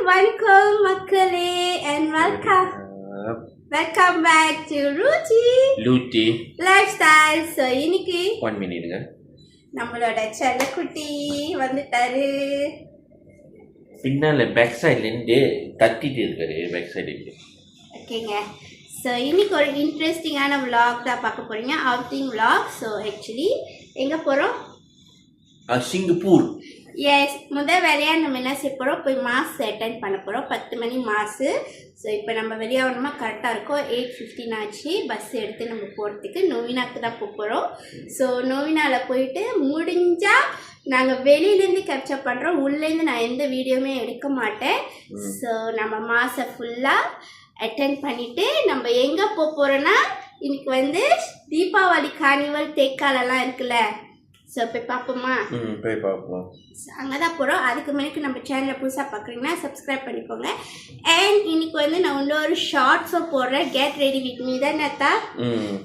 Welcome மக்களே and welcome back to Ruchi Lifestyle. So இன்னைக்கு 1 minute நம்மளோட செல்லக்குட்டி வந்துட்டாரு. பின்னால பேக் சைடுல இருந்து தட்டிட்டு இருக்காரு பேக் சைடுல. ஓகேங்க. ஸோ இன்னைக்கு ஒரு இன்ட்ரெஸ்டிங்கான vlog தான் பார்க்க போறீங்க, அவுட்டிங் vlog. ஸோ ஆக்சுவலி எங்கே போகிறோம்? சிங்கப்பூர். எஸ், முதல் வேலையாக நம்ம என்ன செய்ய போகிறோம், போய் மாஸ் அட்டென்ட் பண்ண போகிறோம். 10 மணி மாசு. ஸோ இப்போ நம்ம வெளியாகணுமா கரெக்டாக இருக்கும். 8:15 ஆச்சு பஸ் எடுத்து நம்ம போகிறதுக்கு. நோவினாக்கு தான் போகிறோம். ஸோ நோவினாவில் போயிட்டு முடிஞ்சால் நாங்கள் வெளியிலேருந்து கேப்சர் பண்ணுறோம், உள்ளேருந்து நான் எந்த வீடியோவுமே எடுக்க மாட்டேன். ஸோ நம்ம மாசை ஃபுல்லாக அட்டென்ட் பண்ணிவிட்டு நம்ம எங்கே போகிறோன்னா, இன்னைக்கு வந்து தீபாவளி கார்னிவல் தேக்காலெல்லாம் இருக்குல்ல. ஸோ போய் பார்ப்போமா? போய் பார்ப்போம். அங்கே தான் போகிறோம். அதுக்கு முன்னாடி நம்ம சேனலை புதுசாக பார்க்குறீங்கன்னா சப்ஸ்கிரைப் பண்ணிக்கோங்க. அண்ட் இன்னைக்கு வந்து நான் இன்னொரு ஷார்ட்ஸும் போடுறேன், கெட் ரெடி வித் மீ தானேத்தா.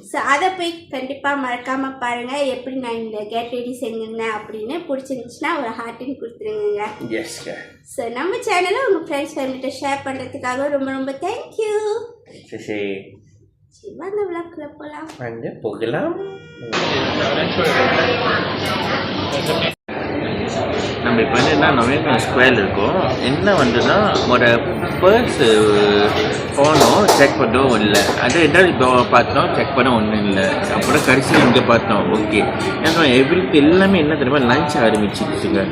ஸோ அதை போய் கண்டிப்பாக மறக்காமல் பாருங்கள், எப்படி நான் இந்த கெட் ரெடி செஞ்சிருந்தேன் அப்படின்னு. பிடிச்சிருந்துச்சுன்னா ஒரு ஹார்ட்டின் கொடுத்துருங்க. ஸோ நம்ம சேனலை உங்கள் ஃப்ரெண்ட்ஸ் ஃபேமிலிட்ட ஷேர் பண்ணுறதுக்காக ரொம்ப ரொம்ப தேங்க்யூ. வாங்க விளக்குல போகலாம். நம்ம இப்போ வந்து என்ன நவீன ஸ்கொயர் இருக்கோம். என்ன வந்துன்னா ஒரு பர்ஸ் போனோம், செக் பண்ணோம் இல்லை. அது என்ன இப்போ பார்த்தோம், செக் பண்ண ஒன்றும் இல்லை. அப்புறம் கடைசியில் இங்கே பார்த்தோம். ஓகே, ஏன்னா எவ்ரிக்கு எல்லாமே என்ன தெரியுமா, லஞ்ச் ஆரம்பிச்சிருச்சுங்க.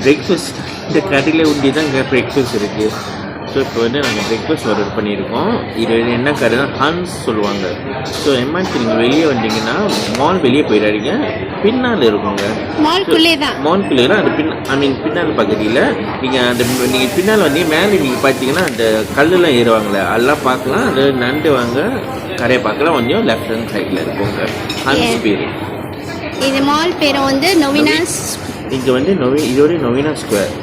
பிரேக்ஃபாஸ்ட் இந்த கடையில் உண்டி தான் இங்கே பிரேக்ஃபாஸ்ட் இருக்குது. ஸோ இப்போ வந்து நாங்கள் பிரேக்ஃபாஸ்ட் ஆர்டர் பண்ணியிருக்கோம். இது என்ன கடைனா ஹன்ஸ் சொல்லுவாங்க. ஸோ எம்ஆர்டி நீங்கள் வெளியே வந்தீங்கன்னா மால் வெளியே போயிடாதீங்க, பின்னால் இருக்குங்க. மால்குள்ளே தான் அந்த பின்னால் பகுதியில் நீங்கள் நீங்கள் பின்னால் வந்து மேலே நீங்கள் பார்த்தீங்கன்னா அந்த கல்லுலாம் ஏறுவாங்களே, அதெல்லாம் பார்க்கலாம். அது நண்டு வாங்க கரையை பார்க்கலாம். கொஞ்சம் லெஃப்ட் ஹேண்ட் சைடில் இருக்குங்க ஹன்ஸ் பேர். இது மால் பேர் வந்து நொவினாஸ். இங்கே வந்து இதோட நொவினா ஸ்கொயர்.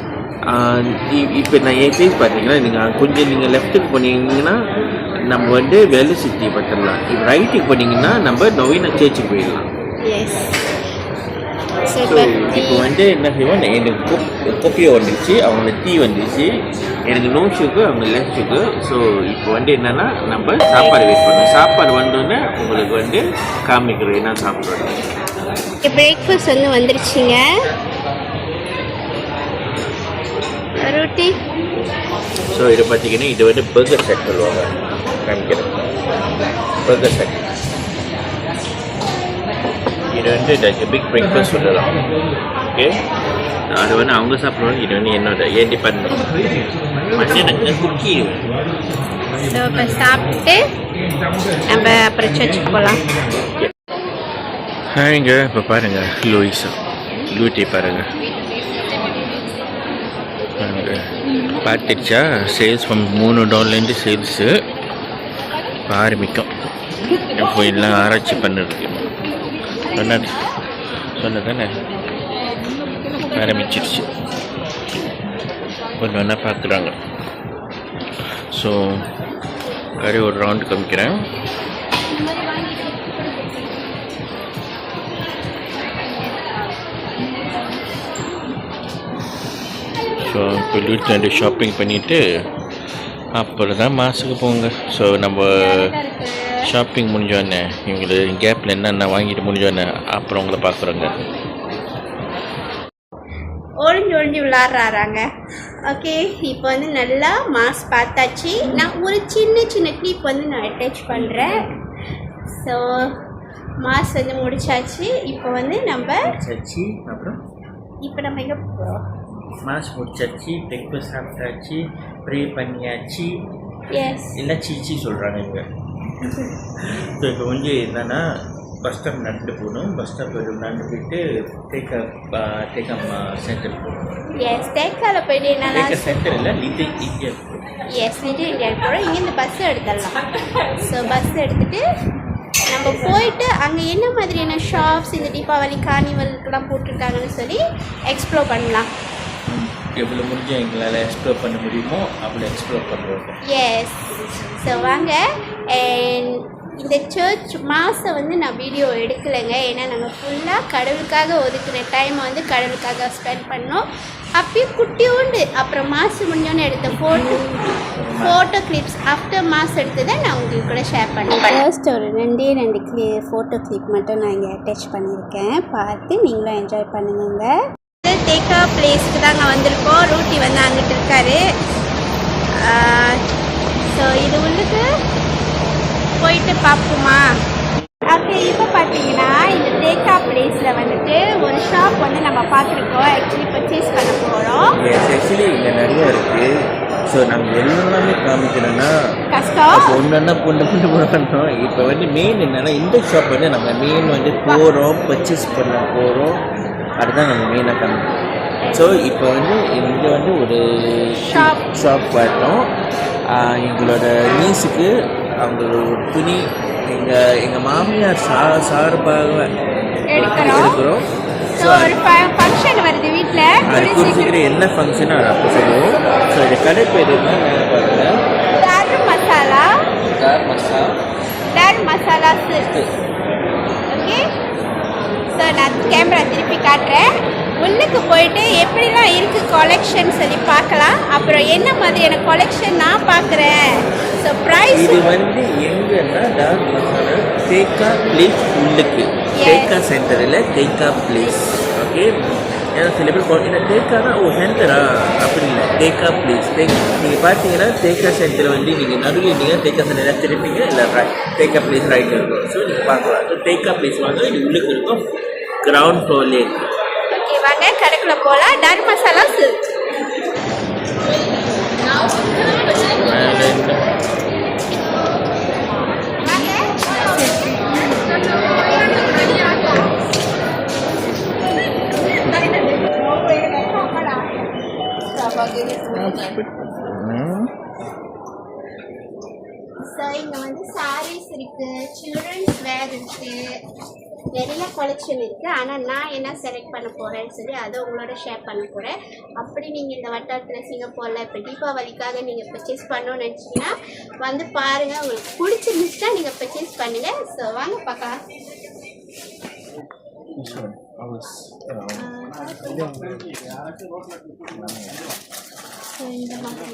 இப்போ நான் என் பேஸ் பார்த்தீங்கன்னா நீங்கள் லெஃப்ட்டுக்கு போனீங்கன்னா நம்ம வந்து வெள்ளை சிட்டி பார்த்துடலாம். இப்போ ரைட்டுக்கு போனீங்கன்னா நம்ம நவீன சர்ச்சுக்கு போயிடலாம். இப்போ வந்து என்ன செய்வோம், எனக்கு கொப்பியோ வந்துச்சு, அவங்கள டீ வந்துச்சு, எனக்கு நோ சுகர், அவங்க லெஃப்ட் சுகர். ஸோ இப்போ வந்து என்னென்னா நம்ம சாப்பாடு வெயிட் பண்ணுவோம். சாப்பாடு வந்தோடனே உங்களுக்கு வந்து காமிக்கிறோம் என்ன சாப்பிட்றோம். பிரேக்ஃபாஸ்ட் வந்து வந்துருச்சுங்க. ரொட்டி. ஸோ இதை பார்த்தீங்கன்னா இது வந்து பர்கர் செட் சொல்லுவாங்க. காமிக்கிறேன், பர்கர் செட். இது வந்து பிக் பிரேக்ஃபாஸ்ட் சொல்லலாம். ஓகே, அது வந்து அவங்க சாப்பிடுவாங்க. இது வந்து என்னோட ஏன் டிபார்ட்மெண்ட் மத்தியானங்க குக்கி. ஸோ இப்போ சாப்பிட்டு நம்ம அப்புறம் சர்ச்சுக்கு போகலாம். இங்கே இப்போ பாருங்கள் லூட்டி பாருங்கள் பார்த்துச்சா. சேல்ஸ் $3 சேல்ஸு இப்போ ஆரம்பிக்கும். இப்போ எல்லாம் ஆராய்ச்சி பண்ணுறதுக்கு சொன்னதானே ஆரம்பிச்சிருச்சு. கொஞ்சம் ஒன்றா பார்க்குறாங்க. ஸோ கறி ஒரு ரவுண்டு காமிக்கிறேன். ஸோ இப்போ வீட்டில் ஷாப்பிங் பண்ணிவிட்டு அப்புறம் தான் மாசுக்கு போங்க. ஸோ நம்ம ஷாப்பிங் முடிஞ்சோடனே இவங்களுக்கு கேப்பில் என்னென்ன வாங்கிட்டு முடிஞ்சோடனே அப்புறம் உங்களை பார்க்குறோங்க. ஒழிஞ்சு விளாட்றாங்க. ஓகே, இப்போ வந்து நல்லா மாஸ் பார்த்தாச்சு. நான் ஒரு சின்ன கிளிப் வந்து நான் அட்டாச் பண்ணுறேன். ஸோ மாஸ் வந்து முடிச்சாச்சு. இப்போ வந்து நம்ம அப்புறம் இப்போ நம்ம எங்கே போகிறோம், மாஸ் முடிச்சாச்சு, பிரேக்ஃபாஸ்ட் சாப்பிட்டாச்சு, ப்ரே பண்ணியாச்சு. எஸ், எல்லாம் சீச்சி சொல்கிறாங்க இங்கே. ஸோ இப்போ கொஞ்சம் என்னென்னா பஸ் ஸ்டாப் நடந்து போகணும். பஸ் ஸ்டாப் நடந்து போயிட்டு தேக்கா சென்டர் போகணும். எஸ், தேக்காவில் போயிட்டு என்னன்னா சென்டர் இல்லை, little India. Yes, little India போகிறோம். இங்கேருந்து பஸ் எடுத்துடலாம். ஸோ பஸ் எடுத்துகிட்டு நம்ம போயிட்டு அங்கே என்ன மாதிரியான ஷாப்ஸ் இந்த தீபாவளி கார்னிவலுக்கெல்லாம் போட்டிருக்காங்கன்னு சொல்லி எக்ஸ்ப்ளோர் பண்ணலாம். எவ்வளோ முடிஞ்சு எங்களால் எக்ஸ்ப்ளோர் பண்ண முடியுமோ அவ்வளோ எக்ஸ்ப்ளோர் பண்ணுறோம். எஸ், ஸோ வாங்க. அண்ட் இந்த சர்ச் மாதம் வந்து நான் வீடியோ எடுக்கலைங்க, ஏன்னா நாங்கள் ஃபுல்லாக கடவுளுக்காக ஒதுக்கின டைமை வந்து கடவுளுக்காக ஸ்பெண்ட் பண்ணோம். அப்பயும் குட்டி உண்டு. அப்புறம் மாசு முடிஞ்சோன்னு எடுத்த ஃபோட்டோ கிளிப்ஸ் ஆஃப்டர் மாஸ் எடுத்ததை நான் உங்களுக்கு கூட ஷேர் பண்ணேன். ஃபர்ஸ்ட் ஒரு ரெண்டு ஃபோட்டோ கிளிப் மட்டும் நான் இங்கே அட்டாச் பண்ணியிருக்கேன். பார்த்து நீங்களும் என்ஜாய் பண்ணுங்க. தேக்கா பிளேஸ்க்கு தான் நாங்கள் வந்திருக்கோம். ரூட்டி வந்து அங்கிட்டு இருக்காரு. ஸோ இது உள்ளுக்கு போயிட்டு பார்ப்போமா? ஓகே, இப்போ பார்த்தீங்கன்னா இந்த தேக்கா பிளேஸில் வந்துட்டு ஒரு ஷாப் வந்து நம்ம பார்த்துருக்கோம். ஆக்சுவலி பர்ச்சேஸ் பண்ண போகிறோம். ஆக்சுவலி இங்கே நிறைய இருக்குது. ஸோ நம்ம எல்லாமே காமிக்கணும்னா கஷ்டம். ஒன்றா பொண்ணு பண்ணணும். இப்போ வந்து மெயின் என்னென்னா இந்த ஷாப் வந்து நம்ம மெயின் வந்து போகிறோம், பர்ச்சேஸ் பண்ண போகிறோம். அதுதான் நம்ம மெயினாக காமிக்கணும். ஸோ இப்போ வந்து இங்கே வந்து ஒரு ஷாப் பார்த்தோம். எங்களோட நீஸுக்கு அவங்களோட துணி எங்கள் மாமியார் சார்பாக எடுக்கிறோம். ஸோ ஒரு ஃபங்க்ஷன் வருது வீட்டில். அது குறிச்சிக்கிற என்ன ஃபங்க்ஷன் அது அப்போ சொல்லுவோம். ஸோ இந்த கடை பேர் என்ன பாருங்கள், தார் மசாலா. ஓகே, ஸோ நான் கேமரா திருப்பி காட்டுறேன். உள்ளுக்கு போயிட்டு எப்படிலாம் இருக்குது கலெக்ஷன் சொல்லி பார்க்கலாம். அப்புறம் என்ன மாதிரியான கலெக்ஷன் நான் பார்க்குறேன். ஸோ ப்ரைஸ் இது வந்து எங்கன்னா தார் மசாலா தேக்கா பிளேஸ் உள்ளுக்கு, தேக்கா சென்டரில் தேக்கா பிளேஸ். ஓகே, ஏன்னா சில பேர் இந்த தேக்கானா சென்டரா அப்படி இல்லை, தேக்கா பிளேஸ். நீங்கள் பார்த்தீங்கன்னா தேக்கா சென்டர் வந்து நீங்கள் நடுவில் தேக்கா சென்டர் திருப்பீங்க, இல்லை தேக்கா பிளேஸ் ரைட் இருக்கும். ஸோ நீங்கள் பார்க்கலாம். ஸோ தேக்கா பிளேஸ் வாங்க, இது உள்ளுக்கு இருக்கும், கிரவுண்ட் ஃப்ளோர்லேயே இருக்கும். ஓகே, வாங்க கடைக்குள்ள போகலாம். தார் மசாலா சில்க். ஸோ இங்கே வந்து சாரீஸ் இருக்கு, சில்ட்ரன்ஸ் வேர் இருக்கு, நிறைய கலெக்ஷன் இருக்குது. ஆனால் நான் என்ன செலக்ட் பண்ண போகிறேன்னு சொல்லி அதை உங்களோட ஷேர் பண்ண போகிறேன். அப்படி நீங்கள் இந்த வட்டாரத்தில் சிங்கப்பூரில் இப்போ தீபாவளிக்காக நீங்கள் பர்ச்சேஸ் பண்ணணும்னு நினச்சிங்கன்னா வந்து பாருங்கள். உங்களுக்கு பிடிச்சிருந்துச்சுன்னா நீங்கள் பர்ச்சேஸ் பண்ணுங்கள். ஸோ வாங்க பார்க்கலாம். ஸோ இந்த மாதிரி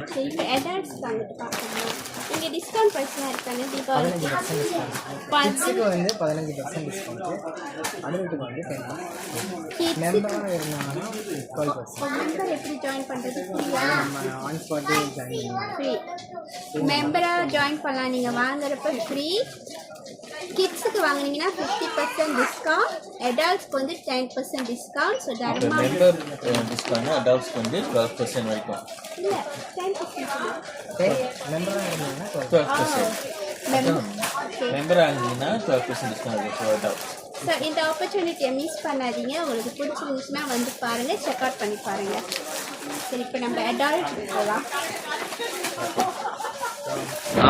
சரி, இப்போ அடால்ட்ஸ் வந்துட்டு பார்க்கணும். இங்கே டிஸ்கவுண்ட் ப்ரைஸ்லாம் இருக்காங்க தீபாவளிக்கு. கிட்ஸுக்கு வந்து 15% டிஸ்கவுண்ட்டு, அடல்ட்டுக்கு வந்து 10%. மெம்பராக இருந்தாங்கன்னா 12%. மெம்பர் எப்படி ஜாயின் பண்ணுறது? ஃப்ரீயா? நம்ம ஆன் ஸ்பாட்டு ஜாயின் பண்ணலாம். ஃப்ரீ. மெம்பராக ஜாயின் பண்ணலாம். நீங்கள் வாங்குறப்ப ஃப்ரீ. கிட்ஸுக்கு வாங்கினீங்கன்னா 50% டிஸ்கவுண்ட், அடல்ட்ஸ்க்கு வந்து 10% டிஸ்கவுண்ட். ஸோ தர்மா மெம்பர் டிஸ்கவுண்ட் அடல்ட்ஸ்க்கு வந்து 12% வரைக்கும் இல்லை 10%. மெம்பராக இருந்தீங்கன்னா 12%. மெம்பர் ஆனீங்கன்னா 12% டிஸ்கவுண்ட் இருக்கும். ஸோ இந்த ஆப்பர்ச்சுனிட்டியை மிஸ் பண்ணாதீங்க. உங்களுக்கு பிடிச்சிருந்துச்சுன்னா வந்து பாருங்கள், செக் அவுட் பண்ணி பாருங்கள். சரி, இப்போ நம்ம அடால்ட் போகலாம்.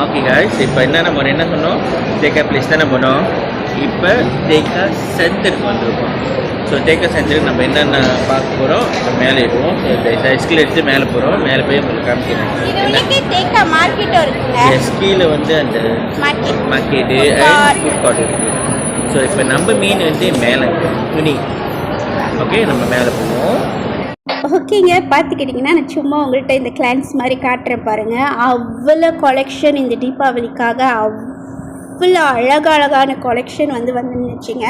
ஓகே காய்ஸ், இப்போ நம்ம என்ன சொன்னோம், தேக்கா பிளேஸ் தானே போனோம். இப்போ தேக்கா சென்டருக்கு வந்திருக்கோம். ஸோ தேக்கா சென்டருக்கு நம்ம என்னென்ன பார்க்க போகிறோம், இப்போ மேலே இருக்கும். எஸ்கில் எடுத்து மேலே போகிறோம். மேலே போய் உங்களுக்கு காமிக்கிறேன். தேக்கா மார்க்கெட்டும் இருக்குங்க. எஸ்கியில் வந்து அந்த மார்க்கெட்டு ஃபுட் கோர்ட் இருக்குது. ஸோ இப்போ நம்ம மீன் வந்து மேலே துணி. ஓகே, நம்ம மேலே போவோம். ஓகேங்க, பார்த்துக்கிட்டிங்கன்னா நான் சும்மா உங்கள்கிட்ட இந்த கிளான்ஸ் மாதிரி காட்டுறேன் பாருங்கள். அவ்வளோ கலெக்ஷன் இந்த தீபாவளிக்காக அவ்வளோ அழகான கலெக்ஷன் வந்துருந்துச்சுங்க.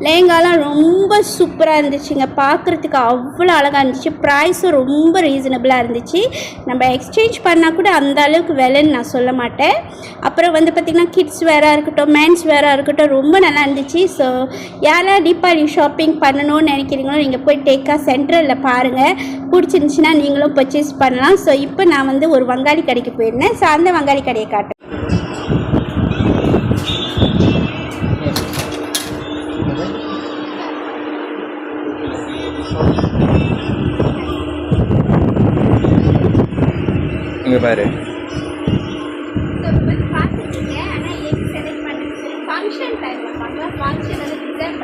லேங்காலாம் ரொம்ப சூப்பராக இருந்துச்சுங்க. பார்க்குறதுக்கு அவ்வளோ அழகாக இருந்துச்சு. ப்ரைஸும் ரொம்ப ரீசனபிளாக இருந்துச்சு. நம்ம எக்ஸ்சேஞ்ச் பண்ணால் கூட அந்த அளவுக்கு விலைன்னு நான் சொல்ல மாட்டேன். அப்புறம் வந்து பார்த்திங்கன்னா கிட்ஸ் வேராக இருக்கட்டும், மென்ஸ் வேராக இருக்கட்டும், ரொம்ப நல்லா இருந்துச்சு. ஸோ யாராவது தீபாவளி ஷாப்பிங் பண்ணணும்னு நினைக்கிறீங்களோ நீங்கள் போய் தேக்கா சென்ட்ரலில் பாருங்கள். பிடிச்சிருந்துச்சின்னா நீங்களும் பர்ச்சேஸ் பண்ணலாம். ஸோ இப்போ நான் வந்து ஒரு வங்காளி கடைக்கு போயிருந்தேன். ஸோ அந்த வங்காளி கடையை காட்டுறேன். இங்கே பாரு, பார்த்துருக்கீங்க. ஆனால் எது செலக்ட் பண்ணுறது ஃபங்க்ஷன் டைமில் பார்க்கலாம். ஃபங்க்ஷன் வந்து ரிசர்வ்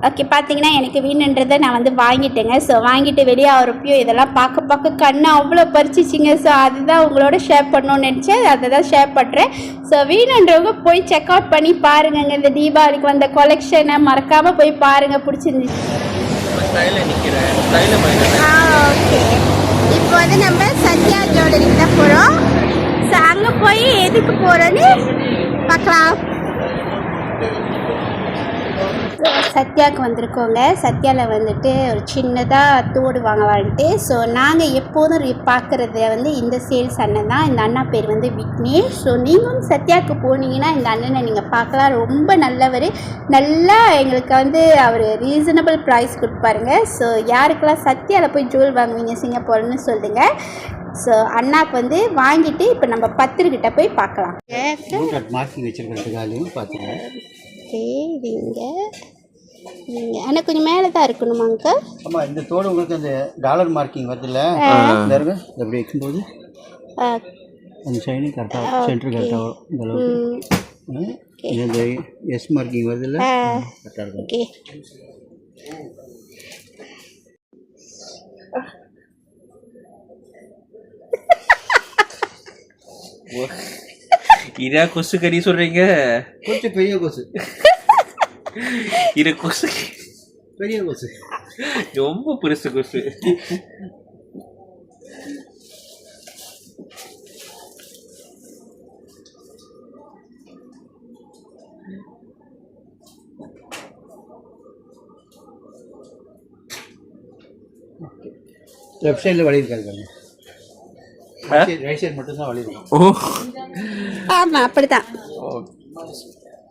ஓகே, பார்த்தீங்கன்னா எனக்கு வேணுன்றதை நான் வந்து வாங்கிட்டேங்க. ஸோ வாங்கிட்டு வெளியே ஆகிறப்பையும் இதெல்லாம் பார்க்க கண்ணு அவ்வளோ பறிச்சிச்சிங்க. ஸோ அதுதான் உங்களோட ஷேர் பண்ணணும்னு நினச்சேன், அதை தான் ஷேர் பண்ணுறேன். ஸோ வேணுன்றவங்க போய் செக் அவுட் பண்ணி பாருங்கங்க. இந்த தீபாவளிக்கு வந்த கொலெக்ஷனை மறக்காமல் போய் பாருங்கள், பிடிச்சிருந்துச்சு. ஓகே, இப்போ வந்து நம்ம சத்யா ஜுவல்லரிக்கு தான் போகிறோம். ஸோ அங்கே போய் எதுக்கு போகிறோன்னு பார்க்கலாம். சத்யாவுக்கு வந்திருக்கோங்க. சத்யாவில் வந்துட்டு ஒரு சின்னதாக தோடு வாங்கலான்ட்டு. ஸோ நாங்கள் எப்போதும் பார்க்குறது வந்து இந்த சேல்ஸ் அண்ணன் தான். இந்த அண்ணா பேர் வந்து விக்னேஷ். ஸோ நீங்களும் சத்யாவுக்கு போனீங்கன்னா இந்த அண்ணனை நீங்கள் பார்க்கலாம். ரொம்ப நல்லவர், நல்லா எங்களுக்கு வந்து அவர் ரீசனபிள் ப்ரைஸ் கொடுப்பாருங்க. ஸோ யாருக்கெல்லாம் சத்யாவில் போய் ஜுவல் வாங்குவீங்க சிங்கப்பூர்னு சொல்லுங்கள். ஸோ அண்ணாக்கு வந்து வாங்கிட்டு இப்போ நம்ம பத்திரிக்கிட்ட போய் பார்க்கலாம். மார்க்கிங் வச்சுருக்கிறதுக்காலையும் பார்த்துங்க. ஓகே, இது இங்கே ஆனால் கொஞ்சம் மேலே தான் இருக்கணுமாங்க. ஆமாம், இந்த தோடு உங்களுக்கு அந்த டாலர் மார்க்கிங் வருதுல்ல, அப்படி வைக்கும்போது அந்த ஷைனிங் கரெக்டாக சென்டர் கரெக்டாக வரும். இந்த அளவுக்கு இந்த எஸ் மார்க்கிங் வருதுல்ல, கரெக்டாக இருக்கும். ஓகே, இதா கொசு கறி சொல்றீங்க? கொஞ்சம் பெரிய கொசு. இது கொசு, பெரிய கொசு, ரொம்ப பெருசு கொசு. லெஃப்ட் சைடில் வழி இருக்காது, ரைட் சைடு மட்டும் தான் வழி இருக்கும். ஓ ஆமாம், அப்படிதான்.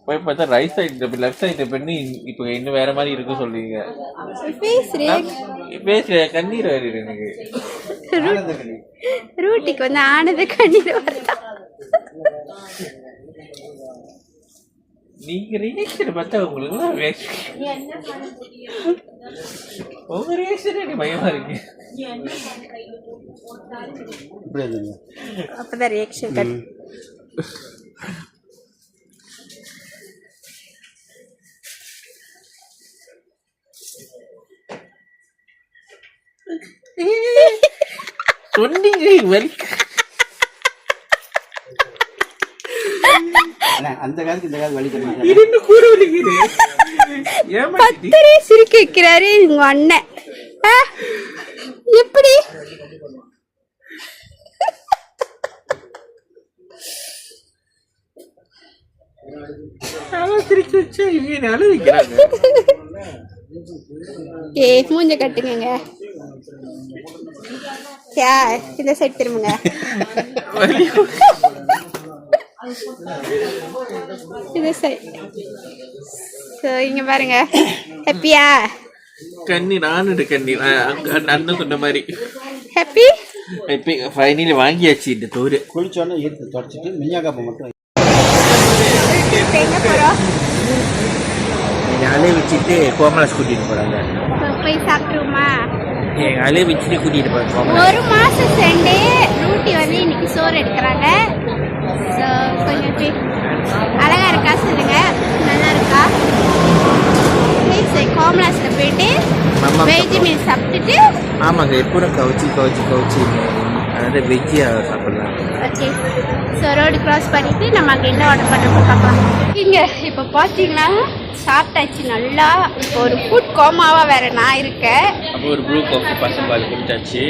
போய் பார்த்தா ரைட் சைடு லெஃப்ட் சைடு பண்ணி இப்போ இன்னும் வேற மாதிரி இருக்கும் சொல்றீங்க. பேசுற கண்ணீர் வருது எனக்கு. ரூட்டிக்கு வந்து ஆனது கண்ணீர் வருதா? நீங்க ரியாக்ஷன் பார்த்தா உங்களுக்கு உங்க ரியாக்ஷன் பயமா இருக்கு. அப்பதான் ரியாக்ஷன் கட். சொன்னீங்க அந்த காலத்துக்கு இந்த காலம் வலி பத்தரே சிரிக்க வைக்கிறாரு உங்க அண்ணன். எப்படி மூஞ்ச கட்டுங்க. இந்த சைட் திரும்புங்க. இந்த சைட். இங்க பாருங்க, ஹாப்பியா? கண்ணி நானு கண்ணி அண்ணன் சொன்ன மாதிரி ஹாப்பி. இப்போ ஃபைனலி வாங்கியாச்சு இந்த தோடு. குளிச்சோன்னா ஈர்த்து தொடச்சிட்டு மிஞ்சாக்காப்பை மட்டும் எங்க போறோம்? எங்கள் அலையை வச்சுட்டு கோமலாஸ் கூட்டிகிட்டு போகிறாங்க. போய் சாப்பிடுவோமா? எங்கள் அலையை வச்சுட்டு கூட்டிகிட்டு போகிறாங்க. ஒரு மாதம் சென்று ரூட்டி வந்து இன்னைக்கு சோறு எடுக்கிறாங்க. ஸோ கொஞ்சம் அழகா இருக்கா சொல்லுங்க, நல்லா இருக்கா? கோமலாஸில் போயிட்டு வெஜ் மீல் சாப்பிட்டுட்டு. ஆமாங்க, எப்போதும் கவுச்சி அதாவது வெஜ்ஜியாக சாப்பிடலாம். ஓகே, ஸோ ரோடு கிராஸ் பண்ணிவிட்டு நம்ம அங்கே என்ன ஆர்டர் பண்ணுறப்ப பார்க்கலாம். இங்கே இப்போ பார்த்தீங்கன்னா சாப்பிட்டாச்சு நல்லா. இப்போ ஒரு ஃபுட் கோமாவாக வேற நான் இருக்கேன். அப்போ ஒரு ப்ளூ காஃபி பசம்பால் குடிச்சாச்சு.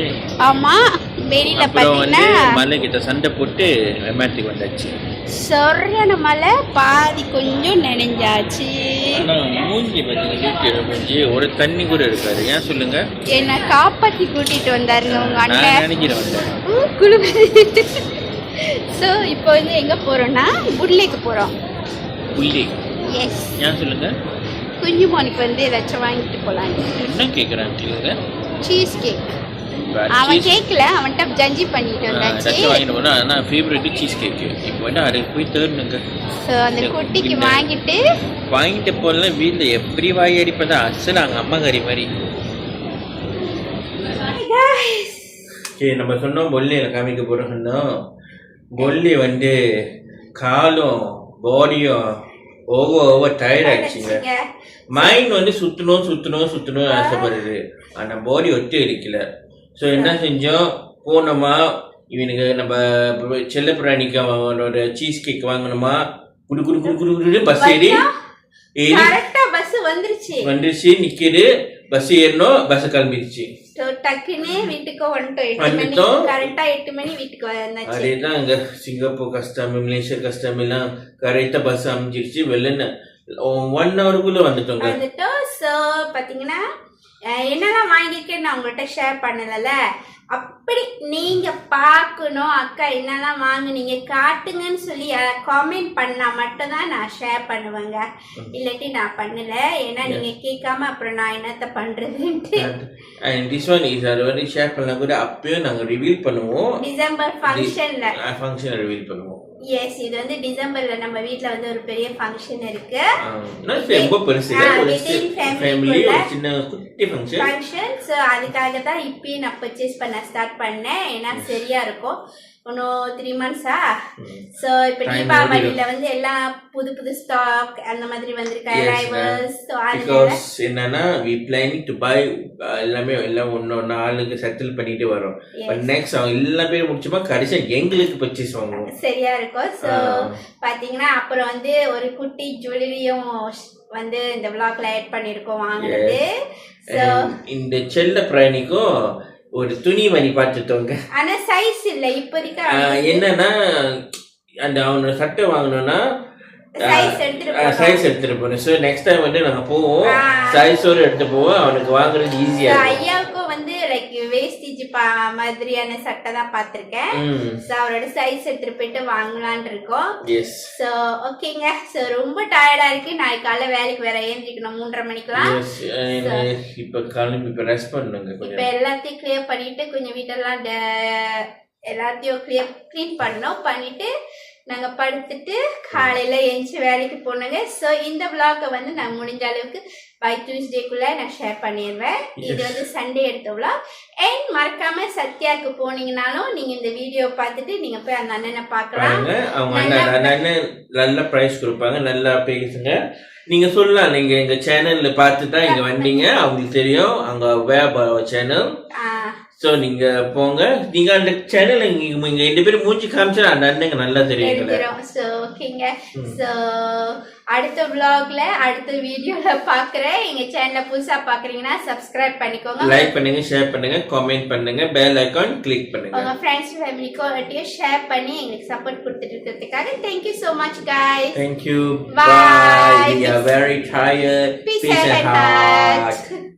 ஆமாம், வெளியில் பார்த்தீங்கன்னா மலை கிட்ட சண்டை போட்டு வெமாத்துக்கு வந்தாச்சு. சரியான மலை, பாதி கொஞ்சம் நினைஞ்சாச்சு. மூஞ்சி மூஞ்சி ஒரு தண்ணி கூட இருக்காரு. ஏன் சொல்லுங்க? என்னை காப்பாற்றி கூட்டிகிட்டு வந்தாருங்க உங்கள் அண்ணன். நினைக்கிறேன் வந்தேன். ஸோ இப்போ வந்து எங்கே போகிறோன்னா புல்லேக்கு போகிறோம். புள்ளி? எஸ். ஏன் சொல்லுங்க? குஞ்சுமோனுக்கு வந்து ஏதாச்சும் வாங்கிட்டு போகலாம். என்ன கேட்குறாங்க? Cheese cake. அவன் கேட்கல, அவன்கிட்ட ஜட்ஜி பண்ணிட்டு வந்தாச்சு. வாங்கிட்டு போனா ஆனால் ஃபேவரட் சீஸ் கேக்கு. இப்போ வந்து அதுக்கு போய் தேர்னுங்க. ஸோ அந்த குட்டிக்கு வாங்கிட்டு போகலாம். வீட்டில் எப்படி வாய் அடிப்பதா அசல் அங்கே அம்மா கறி மாதிரி. சரி, நம்ம சொன்னோம் பொல்லியில் காமிக்க போகிறோம். சொன்னோம் பொல்லி வந்து காலும் பாடியும் ஓவர் டயர்ட் ஆயிடுச்சுங்க. மைண்ட் வந்து சுத்தணும் ஆசைப்படுது. ஆனா பாடி ஒத்து இருக்கல. ஸோ என்ன செஞ்சோம், போனோமா இவனுக்கு நம்ம செல்ல பிராணிக்கு அவனோட சீஸ் கேக் வாங்கணுமா, குடு பஸ் ஏறி கரெக்டா பஸ் வந்துருச்சு நிக்குது. பஸ் ஏறணும், பஸ் கிளம்பிடுச்சு. டக்குன்னு வீட்டுக்கு வந்துட்டோம். கரெக்டா 8 மணி வீட்டுக்கு வந்தாச்சு. அதேதான் இங்க சிங்கப்பூர் கஸ்டம், மலேசியா கஸ்டம் எல்லாம் கரெக்டா பஸ் அமைஞ்சிருச்சு. வெள்ளன்னு 1 ஹவருக்குள்ள வந்துட்டோம். ஸோ பாத்தீங்கன்னா என்னெல்லாம் வாங்கியிருக்கேன்னு நான் உங்கள்கிட்ட ஷேர் பண்ணல. அப்படி நீங்க பார்க்கணும் அக்கா என்னெல்லாம் வாங்குனீங்க காட்டுங்கன்னு சொல்லி காமெண்ட் பண்ணா மட்டும் தான் நான் ஷேர் பண்ணுவேங்க. இல்லாட்டி நான் பண்ணல. ஏன்னா நீங்க கேட்காம அப்புறம் நான் என்னத்த பண்றதுன்ட்டு. This one is already share பண்ணா கூட அப்பயும் நாங்க ரிவீல் பண்ணுவோம். டிசம்பர் ஃபங்க்ஷன்ல ரிவீல் பண்ணுவோம். எஸ், இது வந்து டிசம்பர்ல நம்ம வீட்ல வந்து ஒரு பெரிய ஃபங்க்ஷன் இருக்கு. ரொம்ப பெருசு இல்ல, ஃபேமிலி ஒரு சின்ன குட்டி ஃபங்க்ஷன். சோ அதுக்காக தான் இப்பயே நான் பர்ச்சேஸ் பண்ண ஸ்டார்ட் பண்ணேன். ஏன்னா சரியா இருக்கும். இன்னும் 3 months-ஆ. ஸோ இப்போ தீபாவளியில வந்து எல்லாம் புது ஸ்டாக் அந்த மாதிரி வந்திருக்கு. அரைவல்ஸ். ஸோ பிகாஸ் என்னன்னா we planning to buy எல்லாமே எல்லாம் ஒன்னொன்னு ஆளுக்கு செட்டில் பண்ணிட்டு வரோம். பட் நெக்ஸ்ட் அவங்க எல்லாம் பேர் முடிச்சுமா கடைசியா எங்களுக்கு பர்ச்சேஸ் வாங்குவோம். சரியா இருக்கும். ஸோ பாத்தீங்கன்னா அப்புறம் வந்து ஒரு குட்டி ஜுவல்லரியும் வந்து இந்த vlogல ஆட் பண்ணிருக்கோம் வாங்குறது. ஸோ இந்த செல்ல பிராணிக்கும் ஒரு துணி மணி பார்த்துட்டோங்க. ஆனா சைஸ் இல்ல இப்போதைக்கு. என்னன்னா அந்த அவனோட சட்டை வாங்கணும்னா சைஸ் எடுத்துட்டு போகணும். ஸோ நெக்ஸ்ட் டைம் வந்து நாங்க போவோம், சைஸோட எடுத்து போவோம். அவனுக்கு வாங்குறது ஈஸியா. ஐயாவுக்கும் வந்து லைக் வேஸ்டேஜ் மாதிரியான சட்டை தான் பார்த்திருக்கேன். ஸோ அவரோட சைஸ் எடுத்துட்டு போயிட்டு வாங்கலான்னு இருக்கோம். ஸோ ஓகேங்க. ஸோ ரொம்ப டயர்டா இருக்கு. நாளைக்கு காலைல வேலைக்கு வேற ஏந்திக்கணும் 3:30 மணிக்கெல்லாம். இப்ப காலையில இப்ப ரெஸ்ட் பண்ணுங்க. இப்ப எல்லாத்தையும் கிளியர் பண்ணிட்டு கொஞ்சம் வீட்டெல்லாம் எல்லாத்தையும் கிளீன் பண்ணோம். பண்ணிட்டு நாங்க படுத்துட்டு காலையில எழுந்து வேலைக்கு போனோங்க. ஸோ இந்த vlog வந்து நான் முடிஞ்ச அளவுக்கு பை டியூஸ்டேக்குள்ள நான் ஷேர் பண்ணிடுவேன். இது வந்து சண்டே எடுத்த vlog. அண்ட் மறக்காம சத்யாவுக்கு போனீங்கன்னாலும் நீங்க இந்த வீடியோ பார்த்துட்டு நீங்க போய் அந்த அண்ணனை பார்க்கலாம். நல்ல பிரைஸ் கொடுப்பாங்க, நல்லா பேசுங்க. நீங்க சொல்லலாம் நீங்க எங்க சேனல்ல பார்த்து தான் இங்க வந்தீங்க, அவங்களுக்கு தெரியும் அங்க வேப் சேனல். சோ நீங்க போங்க, நீங்க அந்த சேனல் இங்க 2 பேரும் மூஞ்சி காமிச்சா அந்த அண்ணங்க நல்லா தெரியும். சோ ஓகேங்க. சோ அடுத்த vlogல அடுத்த வீடியோல பாக்குறேன். எங்க சேனலை புதுசா பாக்குறீங்கன்னா சப்ஸ்கிரைப் பண்ணிக்கோங்க, லைக் பண்ணுங்க, ஷேர் பண்ணுங்க, கமெண்ட் பண்ணுங்க, பெல் ஐகான் கிளிக் பண்ணுங்க. உங்க ஃப்ரெண்ட்ஸ் ஃபேமிலிக்கு ஷேர் பண்ணி எங்களுக்கு சப்போர்ட் கொடுத்துட்டு இருக்கிறதுக்காக thank you so much guys. Thank you. Bye. We are very tired. Peace and heart.